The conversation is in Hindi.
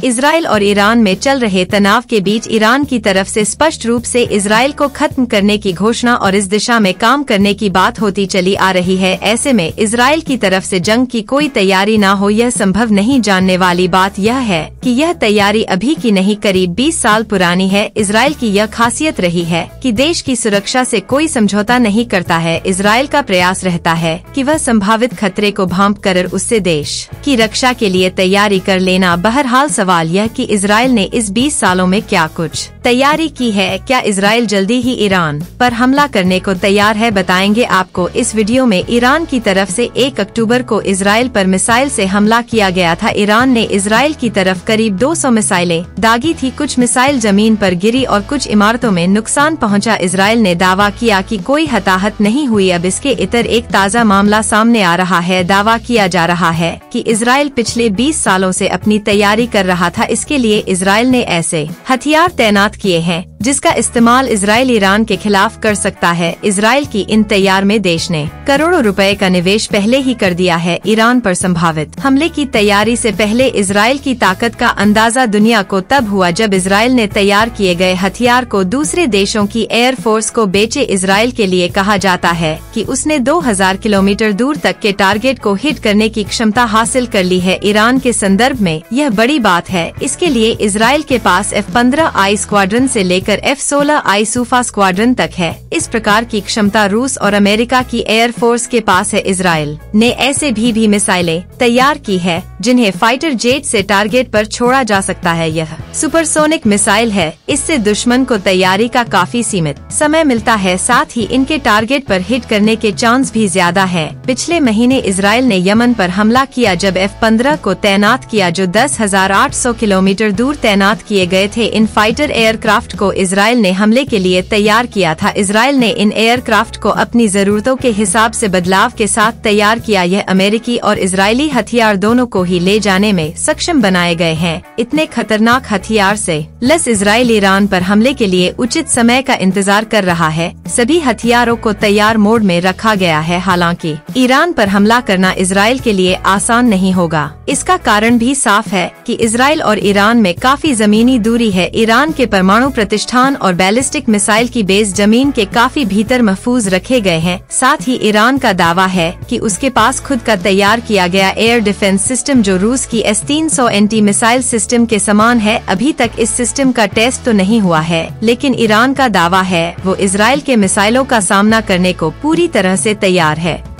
इजराइल और ईरान में चल रहे तनाव के बीच ईरान की तरफ से स्पष्ट रूप से इजराइल को खत्म करने की घोषणा और इस दिशा में काम करने की बात होती चली आ रही है। ऐसे में इजराइल की तरफ से जंग की कोई तैयारी न हो यह संभव नहीं। जानने वाली बात यह है कि यह तैयारी अभी की नहीं, करीब 20 साल पुरानी है। इजराइल की यह खासियत रही है कि देश की सुरक्षा से कोई समझौता नहीं करता है। इजराइल का प्रयास रहता है कि वह संभावित खतरे को भांप कर उससे देश की रक्षा के लिए तैयारी कर लेना। बहरहाल सवाल यह कि इजराइल ने इस 20 सालों में क्या कुछ तैयारी की है। क्या इजराइल जल्दी ही ईरान पर हमला करने को तैयार है, बताएंगे आपको इस वीडियो में। ईरान की तरफ से 1 अक्टूबर को इजराइल पर मिसाइल से हमला किया गया था। ईरान ने इजराइल की तरफ करीब 200 मिसाइलें दागी थी। कुछ मिसाइल जमीन पर गिरी और कुछ इमारतों में नुकसान पहुंचा। इजराइल ने दावा किया कि कोई हताहत नहीं हुई। अब इसके इतर एक ताज़ा मामला सामने आ रहा है। दावा किया जा रहा है कि इजराइल पिछले 20 सालों से अपनी तैयारी कर रहा था। इसके लिए इजराइल ने ऐसे हथियार तैनात किए हैं जिसका इस्तेमाल इजराइल ईरान के खिलाफ कर सकता है। इजराइल की इन तैयार में देश ने करोड़ों रुपए का निवेश पहले ही कर दिया है। ईरान पर संभावित हमले की तैयारी से पहले इजराइल की ताकत का अंदाजा दुनिया को तब हुआ जब इजराइल ने तैयार किए गए हथियार को दूसरे देशों की एयरफोर्स को बेचे। इजराइल के लिए कहा जाता है कि उसने 2000 किलोमीटर दूर तक के टारगेट को हिट करने की क्षमता हासिल कर ली है। ईरान के संदर्भ में यह बड़ी बात है। इसके लिए इजराइल के पास F-15I स्क्वाड्रन से लेकर F-16I सूफा स्क्वाड्रन तक है। इस प्रकार की क्षमता रूस और अमेरिका की एयरफोर्स के पास है। इजराइल ने ऐसे भी मिसाइलें तैयार की है जिन्हें फाइटर जेट से टारगेट पर छोड़ा जा सकता है। यह सुपरसोनिक मिसाइल है। इससे दुश्मन को तैयारी का काफी सीमित समय मिलता है, साथ ही इनके टारगेट पर हिट करने के चांस भी ज्यादा है। पिछले महीने इजराइल ने यमन पर हमला किया जब F-15 को तैनात किया जो 10,800 किलोमीटर दूर तैनात किए गए थे। इन फाइटर एयरक्राफ्ट को इजराइल ने हमले के लिए तैयार किया था। इजराइल ने इन एयरक्राफ्ट को अपनी जरूरतों के हिसाब से बदलाव के साथ तैयार किया। यह अमेरिकी और इजरायली हथियार दोनों को ही ले जाने में सक्षम बनाए गए हैं। इतने खतरनाक हथियार से लैस इजराइल ईरान पर हमले के लिए उचित समय का इंतजार कर रहा है। सभी हथियारों को तैयार मोड में रखा गया है। हालांकि ईरान पर हमला करना इजराइल के लिए आसान नहीं होगा। इसका कारण भी साफ है कि इजराइल और ईरान में काफी जमीनी दूरी है। ईरान के परमाणु प्रतिष्ठान और बैलिस्टिक मिसाइल की बेस जमीन के काफी भीतर महफूज रखे गए हैं। साथ ही ईरान का दावा है कि उसके पास खुद का तैयार किया गया एयर डिफेंस सिस्टम जो रूस की S-300 एंटी मिसाइल सिस्टम के समान है। अभी तक इस सिस्टम का टेस्ट तो नहीं हुआ है, लेकिन ईरान का दावा है वो इजराइल के मिसाइलों का सामना करने को पूरी तरह से तैयार है।